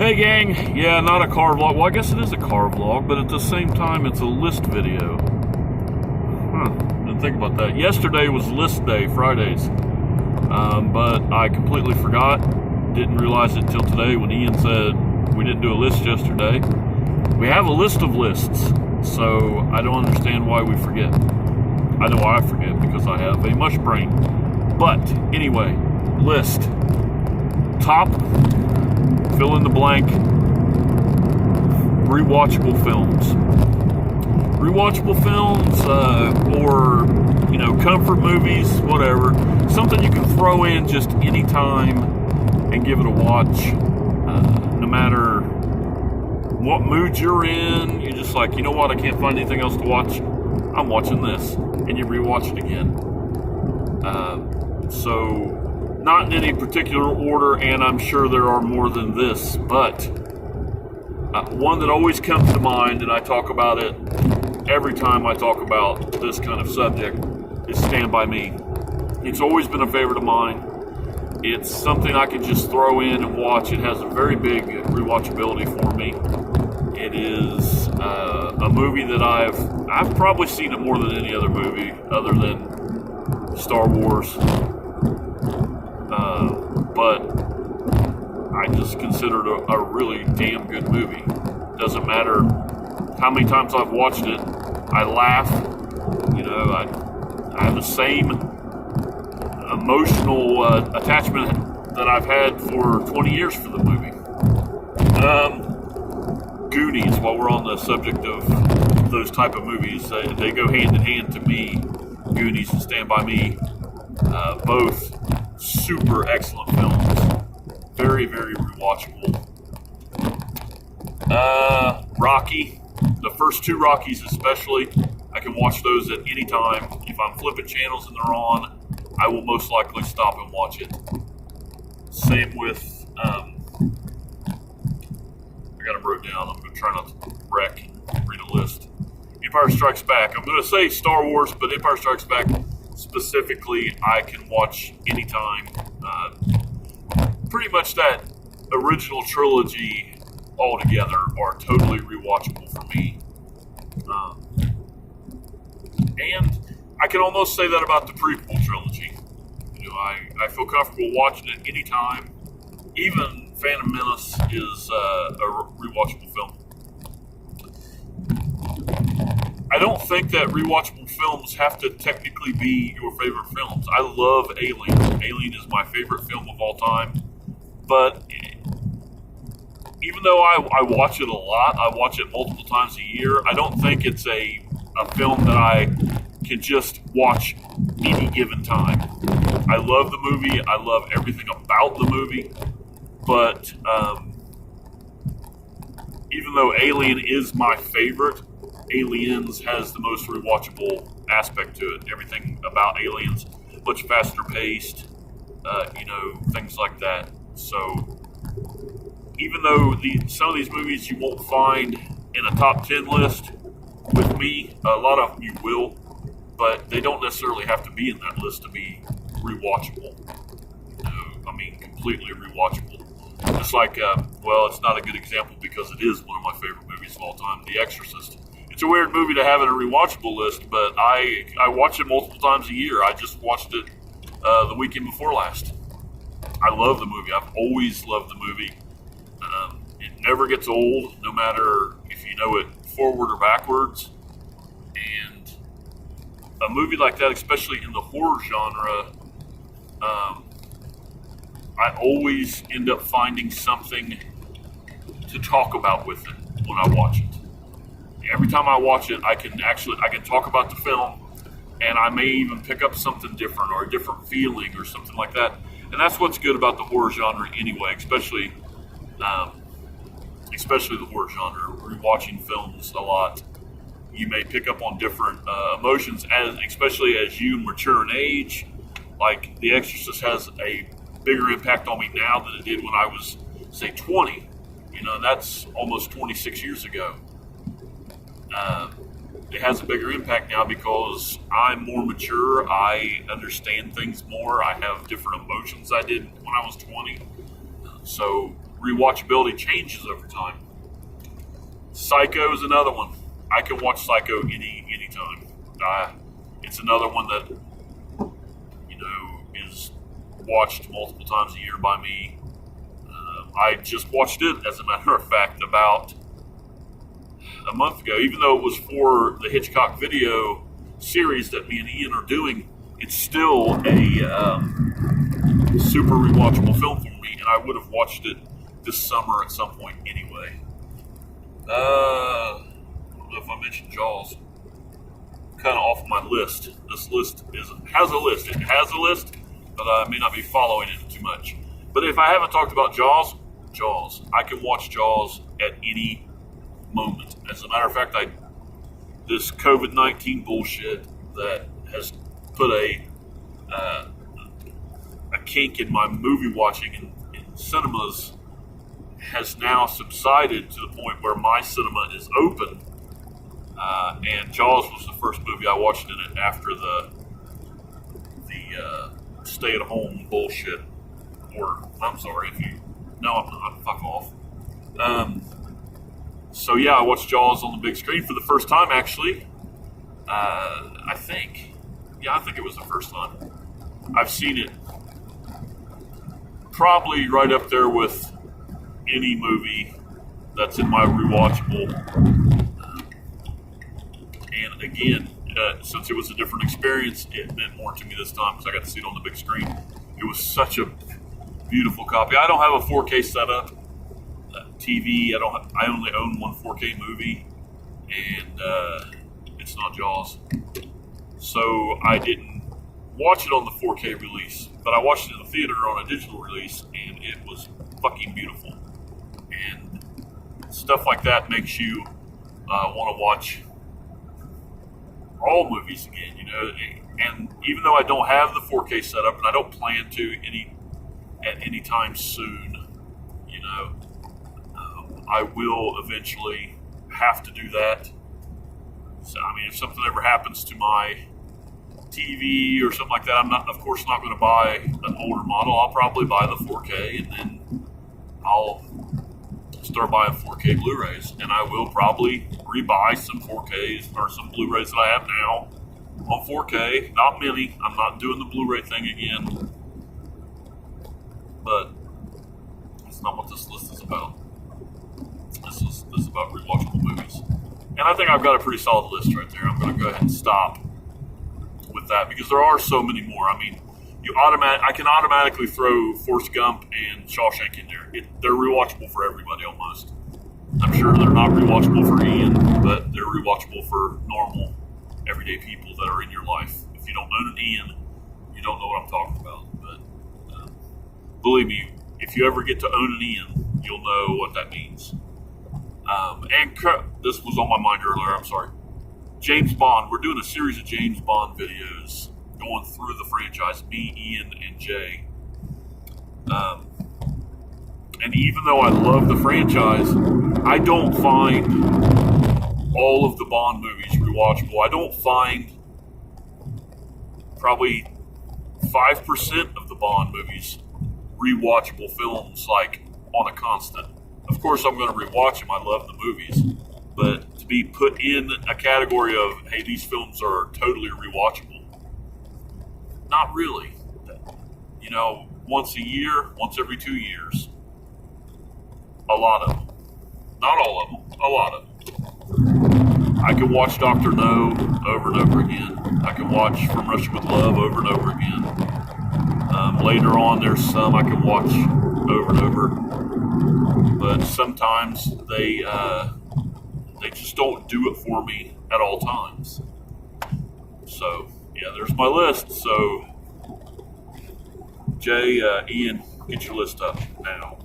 Hey gang, yeah, not a car vlog. Well, I guess it is a car vlog, but at the same time, it's a list video. Didn't think about that. Yesterday was list day, Fridays, but I completely forgot. Didn't realize it till today when Ian said we didn't do a list yesterday. We have a list of lists, so I don't understand why we forget. I know I forget because I have a mush brain. But anyway, list. Top, fill in the blank, rewatchable films. Rewatchable films, or, comfort movies, whatever. Something you can throw in just any time and give it a watch. No matter what mood you're in, you're just like, you know what, I can't find anything else to watch. I'm watching this. And you rewatch it again. So, not in any particular order, and I'm sure there are more than this, but one that always comes to mind, and I talk about it every time I talk about this kind of subject, is Stand By Me. It's always been a favorite of mine. It's something I can just throw in and watch. It has a very big rewatchability for me. It is a movie that I've probably seen it more than any other movie other than Star Wars. But I just consider it a really damn good movie. Doesn't matter how many times I've watched it, I laugh. I have the same emotional attachment that I've had for 20 years for the movie. Goonies, while we're on the subject of those type of movies, they go hand in hand to me. Goonies and Stand By Me, both super excellent films. Very, very rewatchable. Rocky, the first two Rockies especially, I can watch those at any time. If I'm flipping channels and they're on, I will most likely stop and watch it. Same with, I got them wrote down. I'm going to try not to wreck and read a list. Empire Strikes Back. I'm going to say Star Wars, but Empire Strikes Back specifically, I can watch anytime. Pretty much that original trilogy altogether are totally rewatchable for me. And I can almost say that about the prequel trilogy. I feel comfortable watching it anytime. Even Phantom Menace is a rewatchable film. I don't think that rewatchable films have to technically be your favorite films. I love Alien. Alien is my favorite film of all time. But even though I watch it a lot, I watch it multiple times a year, I don't think it's a film that I can just watch any given time. I love the movie. I love everything about the movie. But even though Alien is my favorite, Aliens has the most rewatchable aspect to it. Everything about Aliens, much faster paced, things like that. So, even though some of these movies you won't find in a top 10 list, with me, a lot of them you will, but they don't necessarily have to be in that list to be rewatchable. Completely rewatchable. Just like, it's not a good example because it is one of my favorite movies of all time, The Exorcist. It's a weird movie to have in a rewatchable list, but I watch it multiple times a year. I just watched it the weekend before last. I love the movie. I've always loved the movie. It never gets old, no matter if you know it forward or backwards. And a movie like that, especially in the horror genre, I always end up finding something to talk about with it when I watch it. Every time I watch it, I can talk about the film, and I may even pick up something different or a different feeling or something like that. And that's what's good about the horror genre anyway, especially the horror genre. Rewatching films a lot, you may pick up on different emotions, especially as you mature in age. Like The Exorcist has a bigger impact on me now than it did when I was, say, 20. That's almost 26 years ago. It has a bigger impact now because I'm more mature. I understand things more. I have different emotions I did when I was 20. So rewatchability changes over time. Psycho is another one. I can watch Psycho anytime. It's another one that, you know, is watched multiple times a year by me. I just watched it, as a matter of fact, about a month ago. Even though it was for the Hitchcock video series that me and Ian are doing, it's still a super rewatchable film for me, and I would have watched it this summer at some point anyway. I don't know if I mentioned Jaws. Kind of off my list. This list has a list. It has a list, but I may not be following it too much. But if I haven't talked about Jaws, I can watch Jaws at any moment. As a matter of fact, this COVID-19 bullshit that has put a kink in my movie watching in cinemas has now subsided to the point where my cinema is open. And Jaws was the first movie I watched in it after the stay-at-home bullshit. Or, I'm sorry if you... No, I'm not. Fuck off. So yeah, I watched Jaws on the big screen for the first time, actually. I think it was the first time. I've seen it probably right up there with any movie that's in my rewatchable. And again, since it was a different experience, it meant more to me this time because I got to see it on the big screen. It was such a beautiful copy. I don't have a 4K setup. TV. I only own one 4K movie, and it's not Jaws. So I didn't watch it on the 4K release, but I watched it in the theater on a digital release, and it was fucking beautiful. And stuff like that makes you want to watch all movies again, you know. And even though I don't have the 4K setup, and I don't plan to at any time soon, you know, I will eventually have to do that. So, I mean, if something ever happens to my TV or something like that, I'm not, of course, not going to buy an older model. I'll probably buy the 4K, and then I'll start buying 4K Blu-rays, and I will probably rebuy some 4Ks or some Blu-rays that I have now on 4K. Not many. I'm not doing the Blu-ray thing again, but that's not what this list is about. This is about rewatchable movies. And I think I've got a pretty solid list right there. I'm going to go ahead and stop with that because there are so many more. I mean, I can automatically throw Forrest Gump and Shawshank in there. They're rewatchable for everybody almost. I'm sure they're not rewatchable for Ian, but they're rewatchable for normal, everyday people that are in your life. If you don't own an Ian, you don't know what I'm talking about. But believe me, if you ever get to own an Ian, you'll know what that means. This was on my mind earlier, I'm sorry. James Bond. We're doing a series of James Bond videos going through the franchise, me, Ian, and Jay. And even though I love the franchise, I don't find all of the Bond movies rewatchable. I don't find probably 5% of the Bond movies rewatchable films, like on a constant. Of course, I'm going to rewatch them. I love the movies. But to be put in a category of, hey, these films are totally rewatchable, not really. You know, once a year, once every 2 years. A lot of them. Not all of them. A lot of them. I can watch Dr. No over and over again. I can watch From Russia with Love over and over again. Later on, there's some I can watch over and over. But sometimes they just don't do it for me at all times. So, yeah, there's my list. So, Jay, Ian, get your list up now.